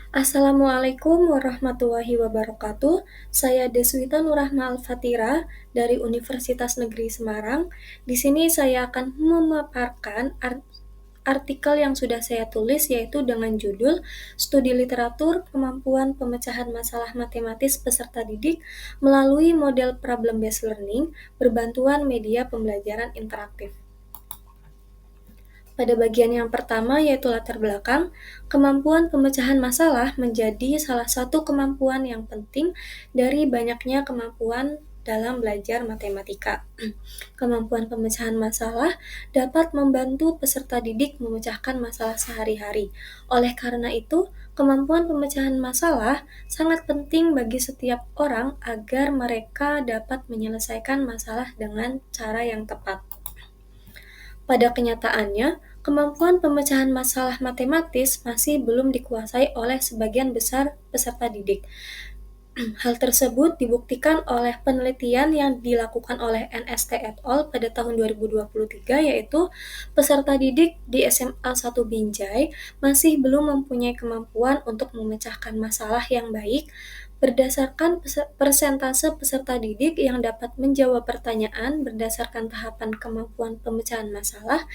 Assalamualaikum warahmatullahi wabarakatuh. Saya Deswita Nurrahma Al-Fatira dari Universitas Negeri Semarang. Di sini saya akan memaparkan artikel yang sudah saya tulis yaitu dengan judul Studi Literatur Kemampuan Pemecahan Masalah Matematis Peserta Didik melalui Model Problem Based Learning Berbantuan Media Pembelajaran Interaktif. Pada bagian yang pertama yaitu latar belakang, kemampuan pemecahan masalah menjadi salah satu kemampuan yang penting dari banyaknya kemampuan dalam belajar matematika. Kemampuan pemecahan masalah dapat membantu peserta didik memecahkan masalah sehari-hari. Oleh karena itu, kemampuan pemecahan masalah sangat penting bagi setiap orang agar mereka dapat menyelesaikan masalah dengan cara yang tepat. Pada kenyataannya, kemampuan pemecahan masalah matematis masih belum dikuasai oleh sebagian besar peserta didik. Hal tersebut dibuktikan oleh penelitian yang dilakukan oleh NST et al. Pada tahun 2023, yaitu peserta didik di SMA 1 Binjai masih belum mempunyai kemampuan untuk memecahkan masalah yang baik. Berdasarkan persentase peserta didik yang dapat menjawab pertanyaan berdasarkan tahapan kemampuan pemecahan masalah,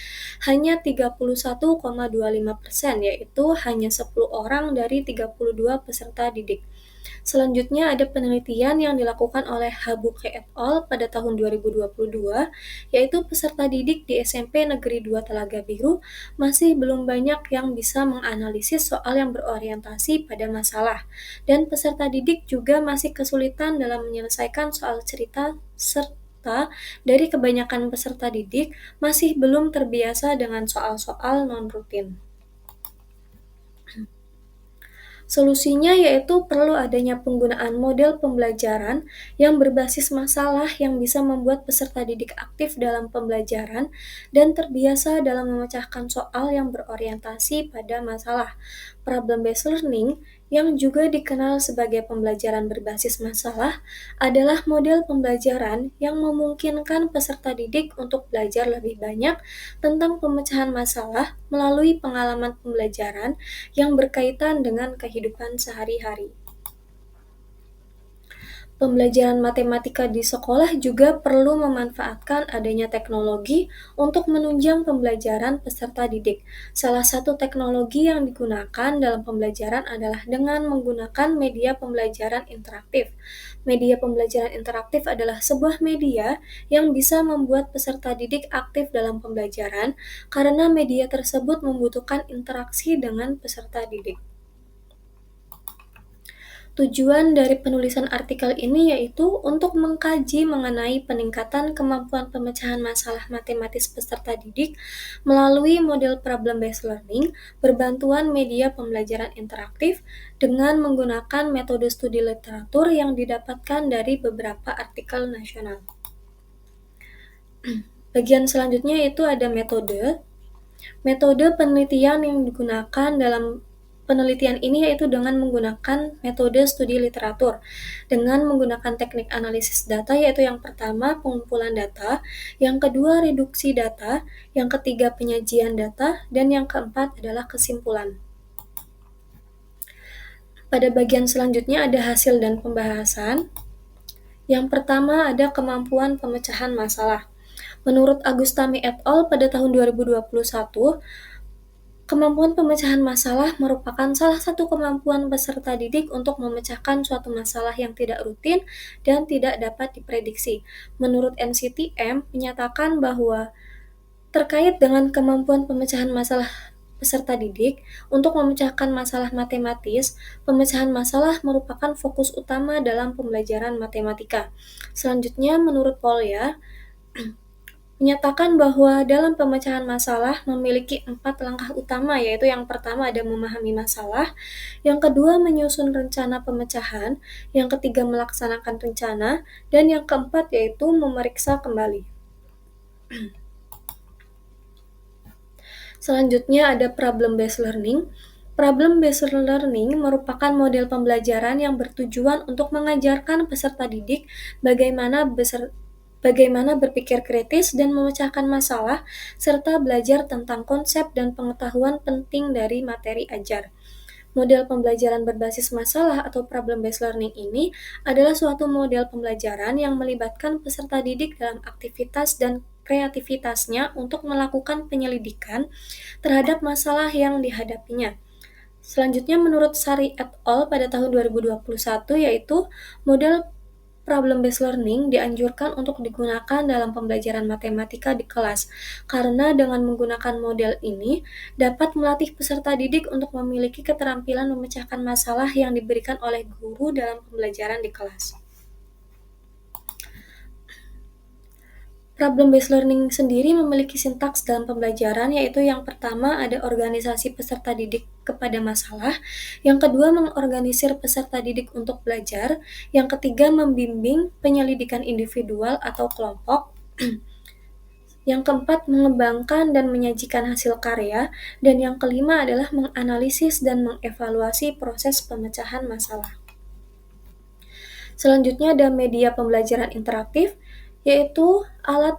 hanya 31,25%, yaitu hanya 10 orang dari 32 peserta didik. Selanjutnya ada penelitian yang dilakukan oleh Habuke et al. Pada tahun 2022, yaitu peserta didik di SMP Negeri 2 Telaga Biru masih belum banyak yang bisa menganalisis soal yang berorientasi pada masalah, dan peserta didik juga masih kesulitan dalam menyelesaikan soal cerita serta dari kebanyakan peserta didik masih belum terbiasa dengan soal-soal non-rutin. Solusinya yaitu perlu adanya penggunaan model pembelajaran yang berbasis masalah yang bisa membuat peserta didik aktif dalam pembelajaran dan terbiasa dalam memecahkan soal yang berorientasi pada masalah. Problem-based learning, yang juga dikenal sebagai pembelajaran berbasis masalah, adalah model pembelajaran yang memungkinkan peserta didik untuk belajar lebih banyak tentang pemecahan masalah melalui pengalaman pembelajaran yang berkaitan dengan kehidupan sehari-hari. Pembelajaran matematika di sekolah juga perlu memanfaatkan adanya teknologi untuk menunjang pembelajaran peserta didik. Salah satu teknologi yang digunakan dalam pembelajaran adalah dengan menggunakan media pembelajaran interaktif. Media pembelajaran interaktif adalah sebuah media yang bisa membuat peserta didik aktif dalam pembelajaran karena media tersebut membutuhkan interaksi dengan peserta didik. Tujuan dari penulisan artikel ini yaitu untuk mengkaji mengenai peningkatan kemampuan pemecahan masalah matematis peserta didik melalui model problem-based learning berbantuan media pembelajaran interaktif dengan menggunakan metode studi literatur yang didapatkan dari beberapa artikel nasional. Bagian selanjutnya itu ada metode. Metode penelitian yang digunakan dalam penelitian ini yaitu dengan menggunakan metode studi literatur, dengan menggunakan teknik analisis data, yaitu yang pertama pengumpulan data, yang kedua reduksi data, yang ketiga penyajian data, dan yang keempat adalah kesimpulan. Pada bagian selanjutnya ada hasil dan pembahasan. Yang pertama ada kemampuan pemecahan masalah. Menurut Agustami et al. Pada tahun 2021, kemampuan pemecahan masalah merupakan salah satu kemampuan peserta didik untuk memecahkan suatu masalah yang tidak rutin dan tidak dapat diprediksi. Menurut NCTM, menyatakan bahwa terkait dengan kemampuan pemecahan masalah peserta didik untuk memecahkan masalah matematis, pemecahan masalah merupakan fokus utama dalam pembelajaran matematika. Selanjutnya, menurut Polya, menyatakan bahwa dalam pemecahan masalah memiliki 4 langkah utama, yaitu yang pertama ada memahami masalah, yang kedua menyusun rencana pemecahan, yang ketiga melaksanakan rencana, dan yang keempat yaitu memeriksa kembali. Selanjutnya ada problem-based learning. Problem-based learning merupakan model pembelajaran yang bertujuan untuk mengajarkan peserta didik bagaimana berpikir kritis dan memecahkan masalah, serta belajar tentang konsep dan pengetahuan penting dari materi ajar. Model pembelajaran berbasis masalah atau problem-based learning ini adalah suatu model pembelajaran yang melibatkan peserta didik dalam aktivitas dan kreativitasnya untuk melakukan penyelidikan terhadap masalah yang dihadapinya. Selanjutnya, menurut Sari et al. Pada tahun 2021, yaitu model problem-based learning dianjurkan untuk digunakan dalam pembelajaran matematika di kelas, karena dengan menggunakan model ini dapat melatih peserta didik untuk memiliki keterampilan memecahkan masalah yang diberikan oleh guru dalam pembelajaran di kelas. Problem-based learning sendiri memiliki sintaks dalam pembelajaran, yaitu yang pertama ada organisasi peserta didik kepada masalah, yang kedua mengorganisir peserta didik untuk belajar, yang ketiga membimbing penyelidikan individual atau kelompok, yang keempat mengembangkan dan menyajikan hasil karya, dan yang kelima adalah menganalisis dan mengevaluasi proses pemecahan masalah. Selanjutnya ada media pembelajaran interaktif, yaitu alat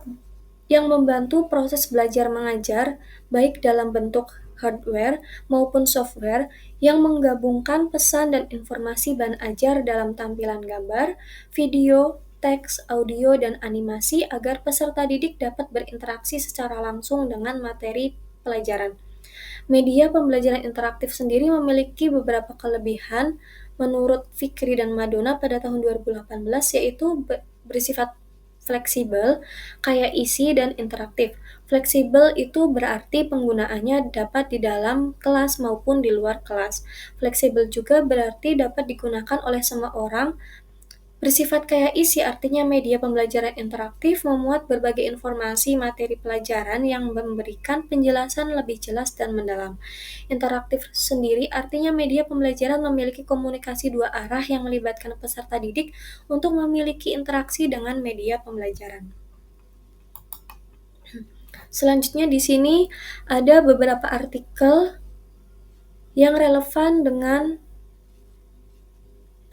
yang membantu proses belajar mengajar, baik dalam bentuk hardware maupun software, yang menggabungkan pesan dan informasi bahan ajar dalam tampilan gambar, video, teks, audio, dan animasi agar peserta didik dapat berinteraksi secara langsung dengan materi pelajaran. Media pembelajaran interaktif sendiri memiliki beberapa kelebihan menurut Fikri dan Madonna pada tahun 2018, yaitu bersifat fleksibel, kaya isi, dan interaktif. Fleksibel itu berarti penggunaannya dapat di dalam kelas maupun di luar kelas. Fleksibel juga berarti dapat digunakan oleh semua orang. Bersifat kaya isi artinya media pembelajaran interaktif memuat berbagai informasi materi pelajaran yang memberikan penjelasan lebih jelas dan mendalam. Interaktif sendiri artinya media pembelajaran memiliki komunikasi dua arah yang melibatkan peserta didik untuk memiliki interaksi dengan media pembelajaran. Selanjutnya di sini ada beberapa artikel yang relevan dengan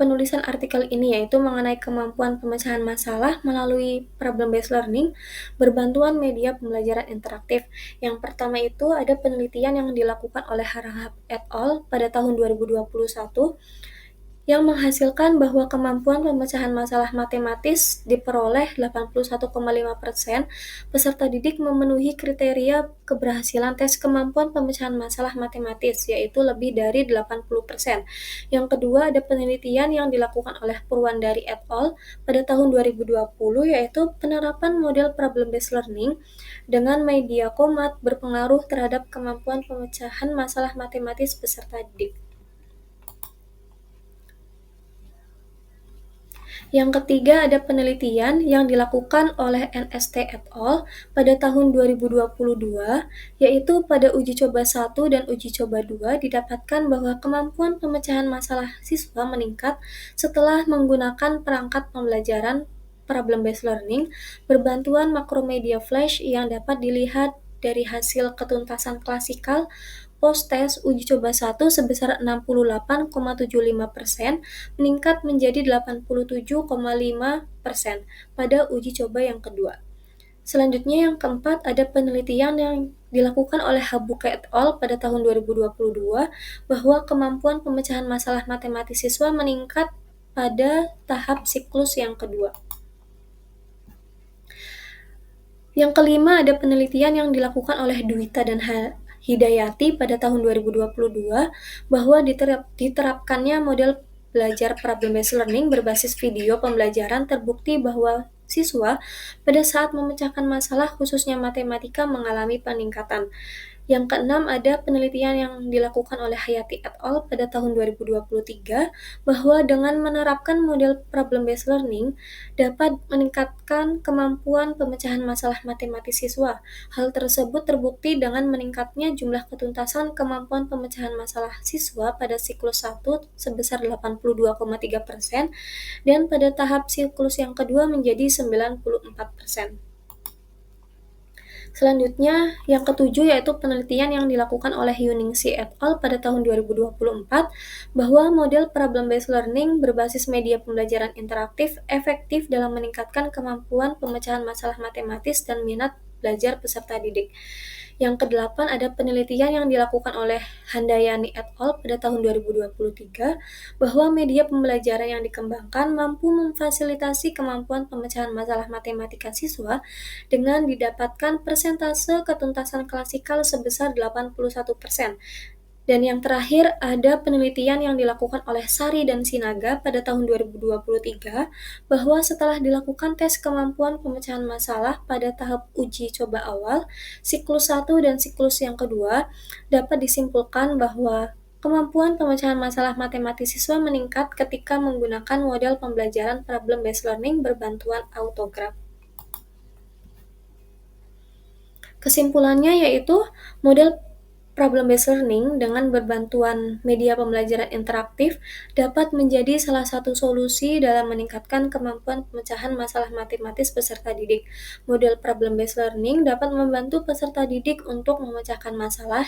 penulisan artikel ini, yaitu mengenai kemampuan pemecahan masalah melalui problem-based learning berbantuan media pembelajaran interaktif. Yang pertama itu ada penelitian yang dilakukan oleh Harahap et al. Pada tahun 2021 yang menghasilkan bahwa kemampuan pemecahan masalah matematis diperoleh 81,5%. Peserta didik memenuhi kriteria keberhasilan tes kemampuan pemecahan masalah matematis, yaitu lebih dari 80%. Yang kedua, ada penelitian yang dilakukan oleh Purwandari et al. Pada tahun 2020, yaitu penerapan model problem-based learning dengan media komat berpengaruh terhadap kemampuan pemecahan masalah matematis peserta didik. Yang ketiga, ada penelitian yang dilakukan oleh NST et al. Pada tahun 2022, yaitu pada uji coba 1 dan uji coba 2 didapatkan bahwa kemampuan pemecahan masalah siswa meningkat setelah menggunakan perangkat pembelajaran problem-based learning berbantuan makromedia flash yang dapat dilihat dari hasil ketuntasan klasikal post-tes uji coba 1 sebesar 68,75% meningkat menjadi 87,5% pada uji coba yang kedua. Selanjutnya yang keempat ada penelitian yang dilakukan oleh Habuke et al. Pada tahun 2022 bahwa kemampuan pemecahan masalah matematis siswa meningkat pada tahap siklus yang kedua. Yang kelima ada penelitian yang dilakukan oleh Dwita dan Hidayati pada tahun 2022 bahwa diterapkannya model belajar problem-based learning berbasis video pembelajaran terbukti bahwa siswa pada saat memecahkan masalah khususnya matematika mengalami peningkatan. Yang keenam ada penelitian yang dilakukan oleh Hayati et al. Pada tahun 2023 bahwa dengan menerapkan model problem-based learning dapat meningkatkan kemampuan pemecahan masalah matematis siswa. Hal tersebut terbukti dengan meningkatnya jumlah ketuntasan kemampuan pemecahan masalah siswa pada siklus 1 sebesar 82,3% dan pada tahap siklus yang kedua menjadi 94%. Selanjutnya, yang ketujuh yaitu penelitian yang dilakukan oleh Yuningsi et al. Pada tahun 2024 bahwa model problem-based learning berbasis media pembelajaran interaktif efektif dalam meningkatkan kemampuan pemecahan masalah matematis dan minat belajar peserta didik. Yang kedelapan, ada penelitian yang dilakukan oleh Handayani et al. Pada tahun 2023 bahwa media pembelajaran yang dikembangkan mampu memfasilitasi kemampuan pemecahan masalah matematika siswa dengan didapatkan persentase ketuntasan klasikal sebesar 81%. Dan yang terakhir, ada penelitian yang dilakukan oleh Sari dan Sinaga pada tahun 2023 bahwa setelah dilakukan tes kemampuan pemecahan masalah pada tahap uji coba awal, siklus 1 dan siklus yang kedua, dapat disimpulkan bahwa kemampuan pemecahan masalah matematis siswa meningkat ketika menggunakan model pembelajaran problem-based learning berbantuan autograf. Kesimpulannya yaitu model problem-based learning dengan berbantuan media pembelajaran interaktif dapat menjadi salah satu solusi dalam meningkatkan kemampuan pemecahan masalah matematis peserta didik. Model problem-based learning dapat membantu peserta didik untuk memecahkan masalah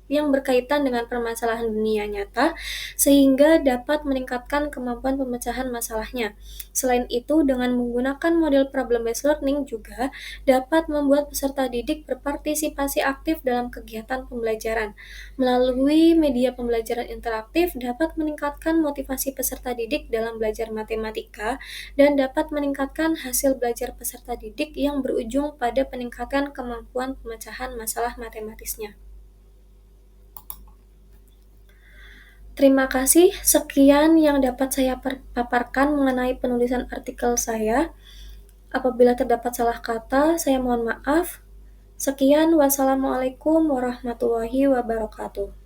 yang berkaitan dengan permasalahan dunia nyata, sehingga dapat meningkatkan kemampuan pemecahan masalahnya. Selain itu, dengan menggunakan model problem-based learning juga dapat membuat peserta didik berpartisipasi aktif dalam kegiatan pembelajaran. Melalui media pembelajaran interaktif dapat meningkatkan motivasi peserta didik dalam belajar matematika dan dapat meningkatkan hasil belajar peserta didik yang berujung pada peningkatan kemampuan pemecahan masalah matematisnya. Terima kasih, sekian yang dapat saya paparkan mengenai penulisan artikel saya. Apabila terdapat salah kata, saya mohon maaf. Sekian, wassalamualaikum warahmatullahi wabarakatuh.